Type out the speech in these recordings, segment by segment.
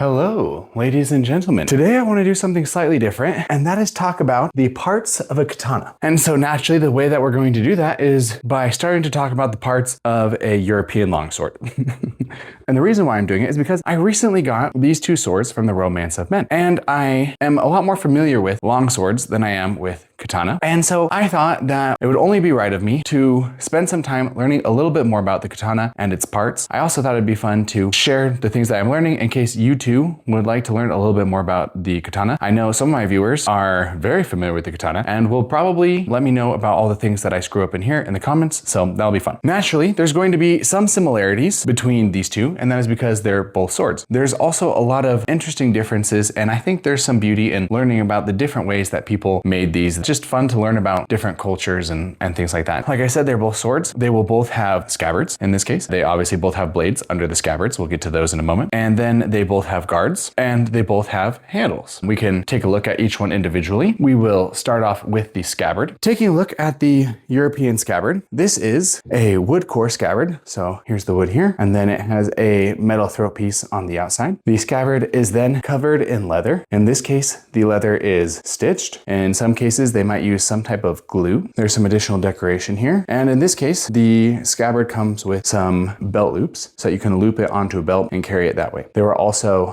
Hello, ladies and gentlemen. Today I want to do something slightly different, and that is talk about the parts of a katana. And so naturally, the way that we're going to do that is by starting to talk about the parts of a European longsword. And the reason why I'm doing it is because I recently got these two swords from the Romance of Men, and I am a lot more familiar with longswords than I am with katana. And so I thought that it would only be right of me to spend some time learning a little bit more about the katana and its parts. I also thought it'd be fun to share the things that I'm learning in case you too would like to learn a little bit more about the katana. I know some of my viewers are very familiar with the katana and will probably let me know about all the things that I screw up in here in the comments, so that'll be fun. Naturally, there's going to be some similarities between these two, and that is because they're both swords. There's also a lot of interesting differences, and I think there's some beauty in learning about the different ways that people made these. It's just fun to learn about different cultures and things like that. Like I said, they're both swords. They will both have scabbards in this case. They obviously both have blades under the scabbards. We'll get to those in a moment. And then they both have guards and they both have handles. We can take a look at each one individually. We will start off with the scabbard. Taking a look at the European scabbard, this is a wood core scabbard. So here's the wood here, and then it has a metal throat piece on the outside. The scabbard is then covered in leather. In this case, the leather is stitched. In some cases, they might use some type of glue. There's some additional decoration here. And in this case, the scabbard comes with some belt loops, so you can loop it onto a belt and carry it that way. There were also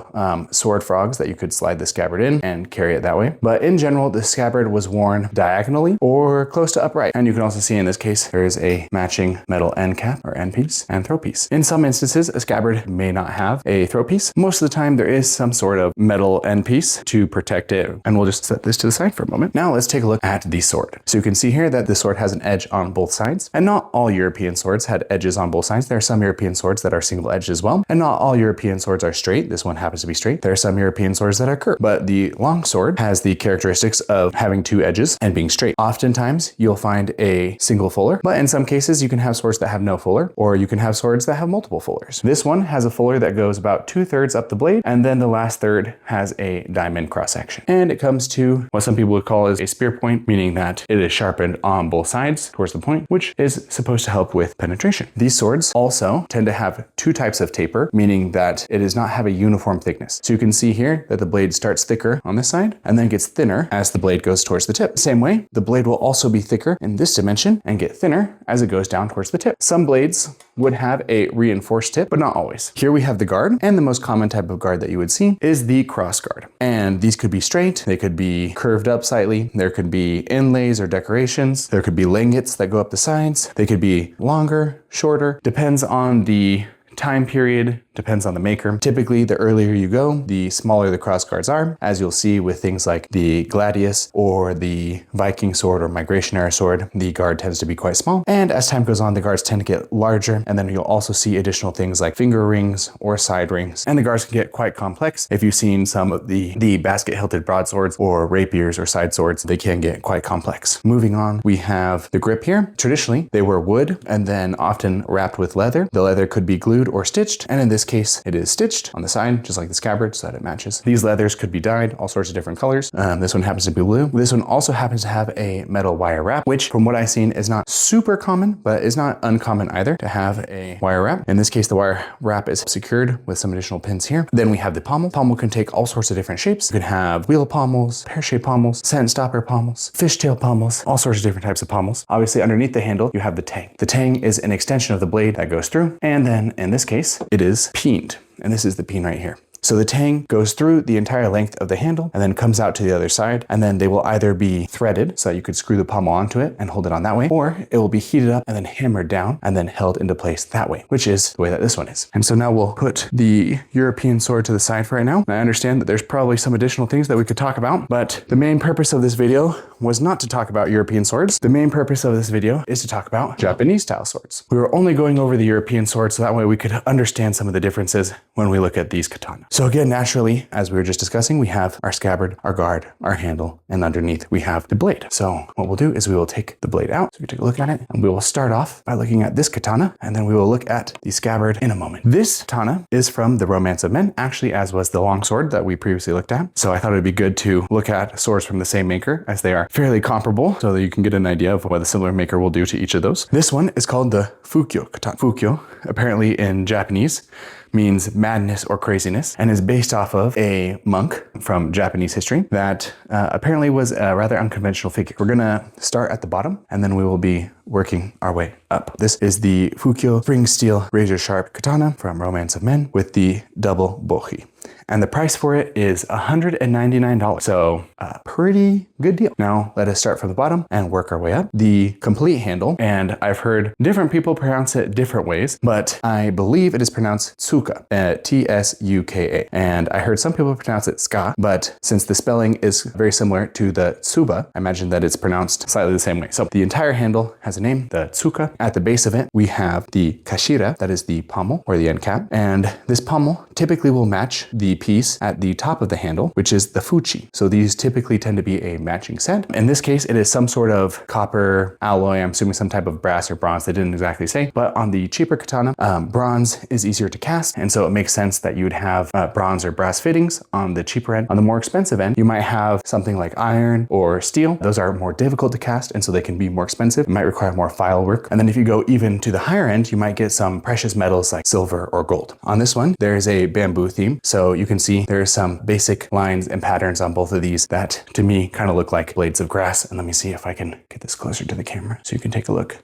sword frogs that you could slide the scabbard in and carry it that way. But in general, the scabbard was worn diagonally or close to upright. And you can also see in this case, there is a matching metal end cap or end piece and throat piece. In some instances, a scabbard may not have a throat piece. Most of the time, there is some sort of metal end piece to protect it. And we'll just set this to the side for a moment. Now let's take a look at the sword. So you can see here that the sword has an edge on both sides, and not all European swords had edges on both sides. There are some European swords that are single edged as well, and not all European swords are straight. This one happens to be straight. There are some European swords that are curved, but the long sword has the characteristics of having two edges and being straight. Oftentimes you'll find a single fuller, but in some cases you can have swords that have no fuller, or you can have swords that have multiple fullers. This one has a fuller that goes about 2/3 up the blade, and then the last third has a diamond cross section. And it comes to what some people would call as a spear point, meaning that it is sharpened on both sides towards the point, which is supposed to help with penetration. These swords also tend to have two types of taper, meaning that it does not have a uniform thickness. So you can see here that the blade starts thicker on this side and then gets thinner as the blade goes towards the tip. Same way, the blade will also be thicker in this dimension and get thinner as it goes down towards the tip. Some blades would have a reinforced tip, but not always. Here we have the guard, and the most common type of guard that you would see is the cross guard. And these could be straight, they could be curved up slightly, there could be inlays or decorations, there could be langets that go up the sides, they could be longer, shorter, depends on the time period, depends on the maker. Typically, the earlier you go, the smaller the cross guards are, as you'll see with things like the gladius or the Viking sword or migration era sword, the guard tends to be quite small. And as time goes on, the guards tend to get larger, and then you'll also see additional things like finger rings or side rings. And the guards can get quite complex. If you've seen some of the basket-hilted broadswords or rapiers or side swords, they can get quite complex. Moving on, we have the grip here. Traditionally, they were wood and then often wrapped with leather. The leather could be glued or stitched, and in this case it is stitched on the side just like the scabbard so that it matches. These leathers could be dyed all sorts of different colors. This one happens to be blue. This one also happens to have a metal wire wrap, which from what I've seen is not super common, but is not uncommon either to have a wire wrap. In this case, the wire wrap is secured with some additional pins here. Then we have the pommel. Pommel can take all sorts of different shapes. You can have wheel pommels, pear-shaped pommels, sentence stopper pommels, fishtail pommels, all sorts of different types of pommels. Obviously underneath the handle you have the tang. The tang is an extension of the blade that goes through, and then in this case it is peened, and this is the peen right here. So the tang goes through the entire length of the handle and then comes out to the other side, and then they will either be threaded so that you could screw the pommel onto it and hold it on that way, or it will be heated up and then hammered down and then held into place that way, which is the way that this one is. And so now we'll put the European sword to the side for right now. I understand that there's probably some additional things that we could talk about, but the main purpose of this video was not to talk about European swords. The main purpose of this video is to talk about Japanese style swords. We were only going over the European swords so that way we could understand some of the differences when we look at these katana. So again, naturally, as we were just discussing, we have our scabbard, our guard, our handle, and underneath we have the blade. So what we'll do is we will take the blade out. So we take a look at it, and we will start off by looking at this katana, and then we will look at the scabbard in a moment. This katana is from the Romance of Men, actually, as was the longsword that we previously looked at. So I thought it'd be good to look at swords from the same maker, as they are fairly comparable, so that you can get an idea of what a similar maker will do to each of those. This one is called the Fukyo katana. Fukyo, apparently in Japanese, means madness or craziness and is based off of a monk from Japanese history that apparently was a rather unconventional figure. We're gonna start at the bottom and then we will be working our way up. This is the Fukyo spring steel razor sharp katana from Romance of Men with the double bohi. And the price for it is $199. So a pretty good deal. Now let us start from the bottom and work our way up. The complete handle, and I've heard different people pronounce it different ways, but I believe it is pronounced tsuka, T-S-U-K-A. And I heard some people pronounce it ska, but since the spelling is very similar to the tsuba, I imagine that it's pronounced slightly the same way. So the entire handle has a name, the tsuka. At the base of it, we have the kashira, that is the pommel or the end cap. And this pommel typically will match the piece at the top of the handle, which is the fuchi. So these typically tend to be a matching set. In this case, it is some sort of copper alloy. I'm assuming some type of brass or bronze. They didn't exactly say, but on the cheaper katana, bronze is easier to cast. And so it makes sense that you would have bronze or brass fittings on the cheaper end. On the more expensive end, you might have something like iron or steel. Those are more difficult to cast, and so they can be more expensive. It might require more file work. And then if you go even to the higher end, you might get some precious metals like silver or gold. On this one, there is a bamboo theme. So you can see there are some basic lines and patterns on both of these that to me kind of look like blades of grass. And let me see if I can get this closer to the camera so you can take a look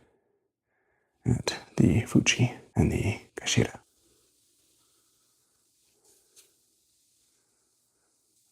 at the fuchi and the kashira.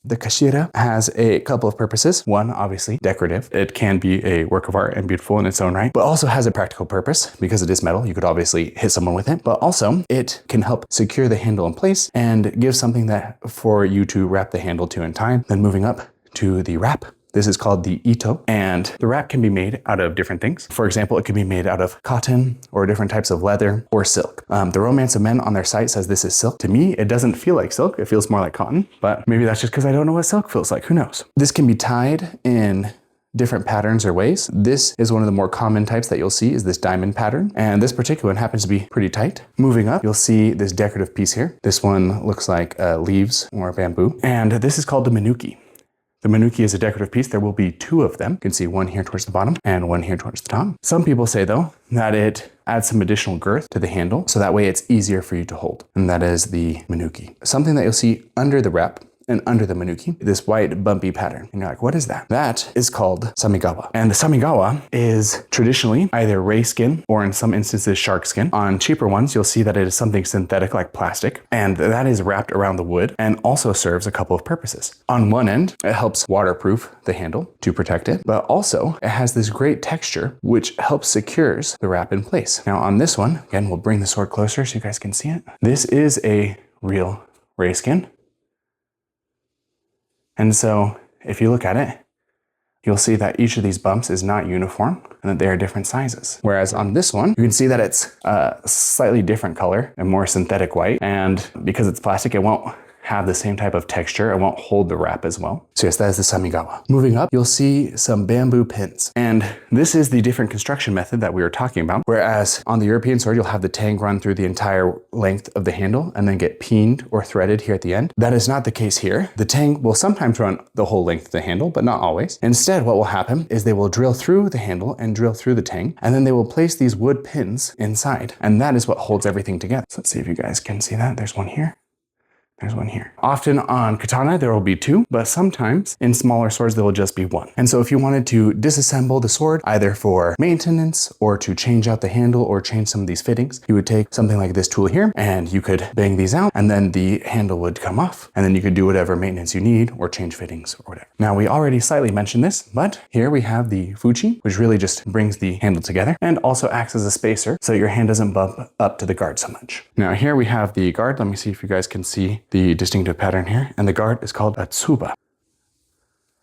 The kashira has a couple of purposes. One, obviously decorative. It can be a work of art and beautiful in its own right, but also has a practical purpose because it is metal. You could obviously hit someone with it, but also it can help secure the handle in place and give something that for you to wrap the handle to in time. Then moving up to the wrap. This is called the ito, and the wrap can be made out of different things. For example, it can be made out of cotton or different types of leather or silk. The Romance of Men on their site says this is silk. To me, it doesn't feel like silk. It feels more like cotton, but maybe that's just because I don't know what silk feels like. Who knows? This can be tied in different patterns or ways. This is one of the more common types that you'll see is this diamond pattern. And this particular one happens to be pretty tight. Moving up, you'll see this decorative piece here. This one looks like leaves or bamboo. And this is called the manuki. The manuki is a decorative piece. There will be two of them. You can see one here towards the bottom and one here towards the top. Some people say though that it adds some additional girth to the handle so that way it's easier for you to hold. And that is the manuki. Something that you'll see under the wrap and under the manuki, this white bumpy pattern. And you're like, what is that? That is called samigawa. And the samigawa is traditionally either ray skin or in some instances shark skin. On cheaper ones, you'll see that it is something synthetic like plastic, and that is wrapped around the wood and also serves a couple of purposes. On one end, it helps waterproof the handle to protect it, but also it has this great texture which helps secures the wrap in place. Now on this one, again, we'll bring the sword closer so you guys can see it. This is a real ray skin. And so if you look at it, you'll see that each of these bumps is not uniform and that they are different sizes. Whereas on this one, you can see that it's a slightly different color and more synthetic white. And because it's plastic, it won't have the same type of texture. It won't hold the wrap as well. So yes, that is the samigawa. Moving up, you'll see some bamboo pins. And this is the different construction method that we were talking about. Whereas on the European sword, you'll have the tang run through the entire length of the handle and then get peened or threaded here at the end. That is not the case here. The tang will sometimes run the whole length of the handle, but not always. Instead, what will happen is they will drill through the handle and drill through the tang, and then they will place these wood pins inside. And that is what holds everything together. So let's see if you guys can see that. There's one here. There's one here. Often on katana, there will be two, but sometimes in smaller swords, there will just be one. And so if you wanted to disassemble the sword, either for maintenance or to change out the handle or change some of these fittings, you would take something like this tool here and you could bang these out and then the handle would come off. And then you could do whatever maintenance you need or change fittings or whatever. Now we already slightly mentioned this, but here we have the fuchi, which really just brings the handle together and also acts as a spacer so your hand doesn't bump up to the guard so much. Now here we have the guard. Let me see if you guys can see the distinctive pattern here, and the guard is called a tsuba.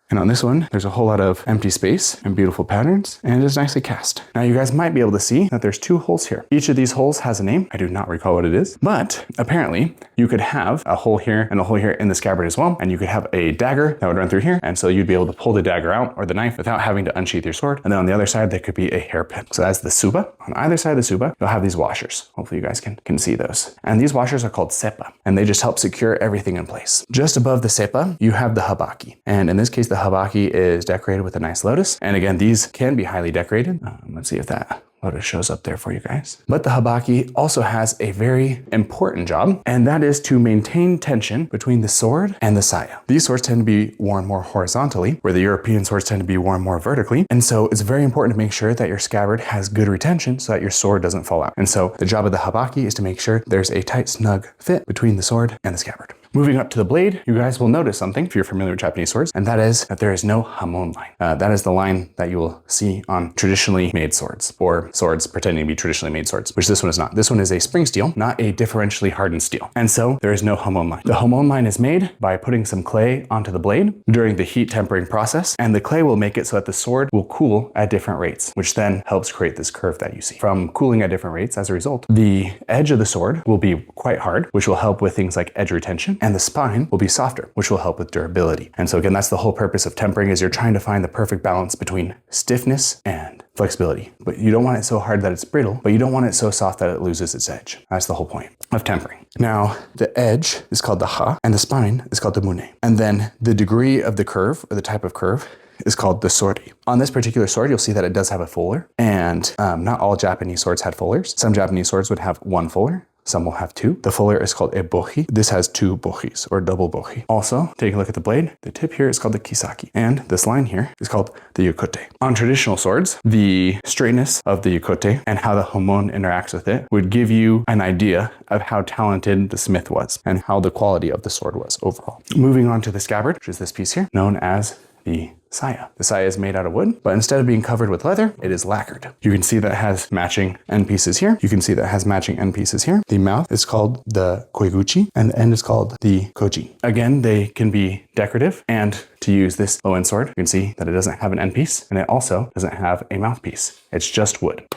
And on this one, there's a whole lot of empty space and beautiful patterns, and it is nicely cast. Now you guys might be able to see that there's two holes here. Each of these holes has a name. I do not recall what it is, but apparently you could have a hole here and a hole here in the scabbard as well, and you could have a dagger that would run through here, and so you'd be able to pull the dagger out or the knife without having to unsheath your sword. And then on the other side, there could be a hairpin. So that's the tsuba. On either side of the tsuba, you'll have these washers. Hopefully you guys can see those. And these washers are called seppa, and they just help secure everything in place. Just above the seppa, you have the habaki. And in this case, the habaki is decorated with a nice lotus. And again, these can be highly decorated. Let's see if that Lotus shows up there for you guys. But the habaki also has a very important job, and that is to maintain tension between the sword and the saya. These swords tend to be worn more horizontally, where the European swords tend to be worn more vertically. And so it's very important to make sure that your scabbard has good retention so that your sword doesn't fall out. And so the job of the habaki is to make sure there's a tight, snug fit between the sword and the scabbard. Moving up to the blade, you guys will notice something if you're familiar with Japanese swords, and that is that there is no hamon line. That is the line that you will see on traditionally made swords, or swords pretending to be traditionally made swords, which this one is not. This one is a spring steel, not a differentially hardened steel. And so there is no hamon line. The hamon line is made by putting some clay onto the blade during the heat tempering process, and the clay will make it so that the sword will cool at different rates, which then helps create this curve that you see. From cooling at different rates, as a result, the edge of the sword will be quite hard, which will help with things like edge retention, and the spine will be softer, which will help with durability. And so again, that's the whole purpose of tempering, is you're trying to find the perfect balance between stiffness and flexibility. But you don't want it so hard that it's brittle, but you don't want it so soft that it loses its edge. That's the whole point of tempering. Now, the edge is called the ha, and the spine is called the mune. And then the degree of the curve, or the type of curve, is called the sori. On this particular sword, you'll see that it does have a fuller, and not all Japanese swords had fullers. Some Japanese swords would have one fuller. Some will have two. The fuller is called a bohi. This has two bohis, or double bohi. Also, take a look at the blade. The tip here is called the kissaki, and this line here is called the yokote. On traditional swords, the straightness of the yokote and how the hamon interacts with it would give you an idea of how talented the smith was and how the quality of the sword was overall. Moving on to the scabbard, which is this piece here, known as the saya. The saya is made out of wood, but instead of being covered with leather, it is lacquered. You can see that it has matching end pieces here. You can see that it has matching end pieces here. The mouth is called the koiguchi, and the end is called the koji. Again, they can be decorative, and to use this low-end sword, you can see that it doesn't have an end piece, and it also doesn't have a mouthpiece. It's just wood.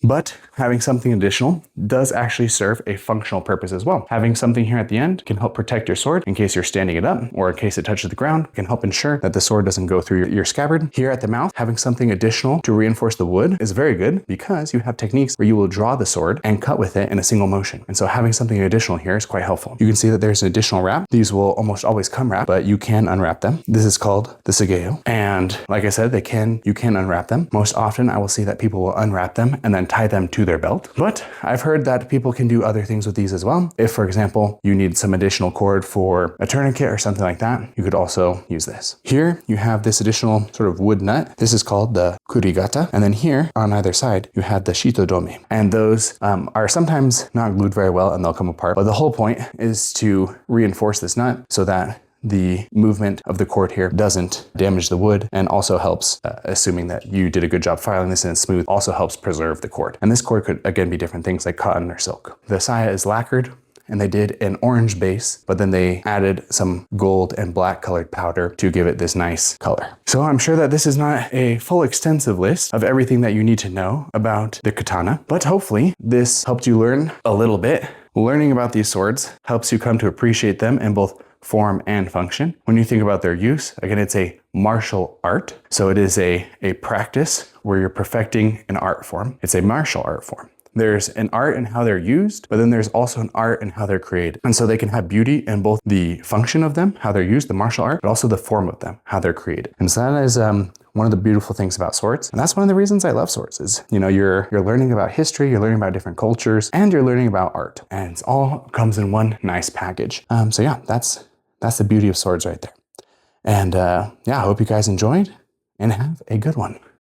But having something additional does actually serve a functional purpose as well. Having something here at the end can help protect your sword in case you're standing it up, or in case it touches the ground. It can help ensure that the sword doesn't go through your scabbard. Here at the mouth, having something additional to reinforce the wood is very good, because you have techniques where you will draw the sword and cut with it in a single motion. And so having something additional here is quite helpful. You can see that there's an additional wrap. These will almost always come wrapped, but you can unwrap them. This is called the tsuka-ito. And like I said, you can unwrap them. Most often I will see that people will unwrap them and then tie them to their belt. But I've heard that people can do other things with these as well. If, for example, you need some additional cord for a tourniquet or something like that, you could also use this. Here you have this additional sort of wood nut. This is called the kurigata. And then here on either side, you have the shitodome. And those are sometimes not glued very well and they'll come apart. But the whole point is to reinforce this nut so that the movement of the cord here doesn't damage the wood, and also helps, assuming that you did a good job filing this and it's smooth, also helps preserve the cord. And this cord could again be different things like cotton or silk. The saya is lacquered, and they did an orange base, but then they added some gold and black colored powder to give it this nice color. So I'm sure that this is not a full extensive list of everything that you need to know about the katana, but hopefully this helped you learn a little bit. Learning about these swords helps you come to appreciate them in both form and function. When you think about their use, again, it's a martial art. So it is a practice where you're perfecting an art form. It's a martial art form. There's an art in how they're used, but then there's also an art in how they're created. And so they can have beauty in both the function of them, how they're used, the martial art, but also the form of them, how they're created. And so that is one of the beautiful things about swords. And that's one of the reasons I love swords is, you're learning about history, you're learning about different cultures, and you're learning about art. And it all comes in one nice package. So yeah, that's the beauty of swords right there. And I hope you guys enjoyed and have a good one.